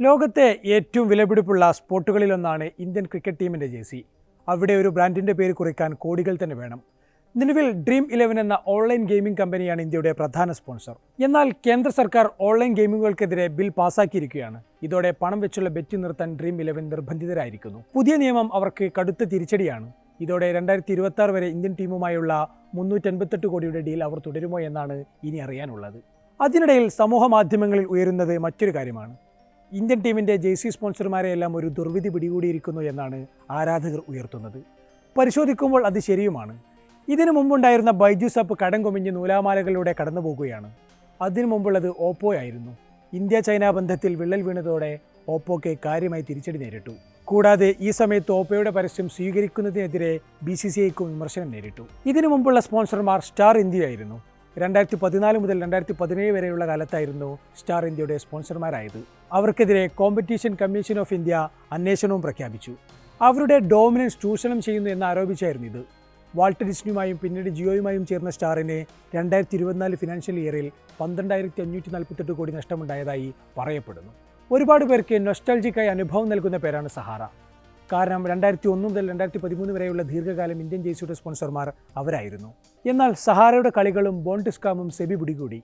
ലോകത്തെ ഏറ്റവും വിലപിടിപ്പുള്ള സ്പോട്ടുകളിലൊന്നാണ് ഇന്ത്യൻ ക്രിക്കറ്റ് ടീമിൻ്റെ ജേഴ്സി. അവിടെ ഒരു ബ്രാൻഡിൻ്റെ പേര് കുറിക്കാൻ കോടികൾ തന്നെ വേണം. നിലവിൽ ഡ്രീം 11 എന്ന ഓൺലൈൻ ഗെയിമിംഗ് കമ്പനിയാണ് ഇന്ത്യയുടെ പ്രധാന സ്പോൺസർ. എന്നാൽ കേന്ദ്ര സർക്കാർ ഓൺലൈൻ ഗെയിമുകൾക്കെതിരെ ബിൽ പാസാക്കിയിരിക്കുകയാണ്. ഇതോടെ പണം വെച്ചുള്ള ബെറ്റ് നിർത്താൻ ഡ്രീം 11 നിർബന്ധിതരായിരിക്കുന്നു. പുതിയ നിയമം അവർക്ക് കടുത്ത തിരിച്ചടിയാണ്. ഇതോടെ 2026 വരെ ഇന്ത്യൻ ടീമുമായുള്ള 358 കോടിയുടെ ഡീൽ അവർ തുടരുമോ എന്നാണ് ഇനി അറിയാനുള്ളത്. അതിനിടയിൽ സമൂഹ മാധ്യമങ്ങളിൽ ഉയരുന്നത് മറ്റൊരു കാര്യമാണ്. ഇന്ത്യൻ ടീമിൻ്റെ ജേഴ്സി സ്പോൺസർമാരെയെല്ലാം ഒരു ദുർവിധി പിടികൂടിയിരിക്കുന്നു എന്നാണ് ആരാധകർ ഉയർത്തുന്നത്. പരിശോധിക്കുമ്പോൾ അത് ശരിയുമാണ്. ഇതിനു മുമ്പുണ്ടായിരുന്ന ബൈജൂസ് ആപ്പ് കടം കൊമിഞ്ഞ് നൂലാമാലകളിലൂടെ കടന്നു പോകുകയാണ്. അതിനു മുമ്പുള്ളത് ഓപ്പോ ആയിരുന്നു. ഇന്ത്യ ചൈന ബന്ധത്തിൽ വിള്ളൽ വീണതോടെ ഓപ്പോയ്ക്ക് കാര്യമായി തിരിച്ചടി നേരിട്ടു. കൂടാതെ ഈ സമയത്ത് ഓപ്പോയുടെ പരസ്യം സ്വീകരിക്കുന്നതിനെതിരെ BCCIക്കും വിമർശനം നേരിട്ടു. ഇതിനു മുമ്പുള്ള സ്പോൺസർമാർ സ്റ്റാർ ഇന്ത്യയായിരുന്നു. 2014 മുതൽ 2017 വരെയുള്ള കാലത്തായിരുന്നു സ്റ്റാർ ഇന്ത്യയുടെ സ്പോൺസർമാരായത്. അവർക്കെതിരെ കോമ്പറ്റീഷൻ കമ്മീഷൻ ഓഫ് ഇന്ത്യ അന്വേഷണവും പ്രഖ്യാപിച്ചു. അവരുടെ ഡോമിനൻസ് ചൂഷണം ചെയ്യുന്നു എന്ന് ആരോപിച്ചായിരുന്നു ഇത്. വാൾട്ട് ഡിസ്നിയുമായും പിന്നീട് ജിയോയുമായും ചേർന്ന സ്റ്റാറിന് 2024 ഫിനാൻഷ്യൽ ഇയറിൽ 12,548 കോടി നഷ്ടമുണ്ടായതായി പറയപ്പെടുന്നു. ഒരുപാട് പേർക്ക് നൊസ്റ്റാൾജിക്കായി അനുഭവം നൽകുന്ന പേരാണ് സഹാറ. കാരണം 2001 മുതൽ 2013 വരെയുള്ള ദീർഘകാലം ഇന്ത്യൻ ജേഴ്സിയുടെ സ്പോൺസർമാർ അവരായിരുന്നു. എന്നാൽ സഹാറയുടെ കളികളും ബോണ്ട് സ്കാമും സെബി പിടികൂടി.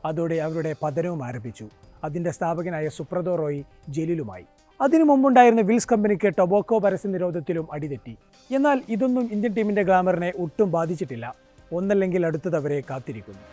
അതോടെ അവരുടെ പതനവും ആരംഭിച്ചു. അതിൻ്റെ സ്ഥാപകനായ സുബ്രതോ റോയ് ജയിലിലുമായി. അതിനു മുമ്പുണ്ടായിരുന്ന വിൽസ് കമ്പനിക്ക് ടൊബാക്കോ പരസ്യ നിരോധത്തിലും അടിതെറ്റി. എന്നാൽ ഇതൊന്നും ഇന്ത്യൻ ടീമിൻ്റെ ഗ്ലാമറിനെ ഒട്ടും ബാധിച്ചിട്ടില്ല. ഒന്നല്ലെങ്കിൽ അടുത്തത് അവരെ കാത്തിരിക്കുന്നു.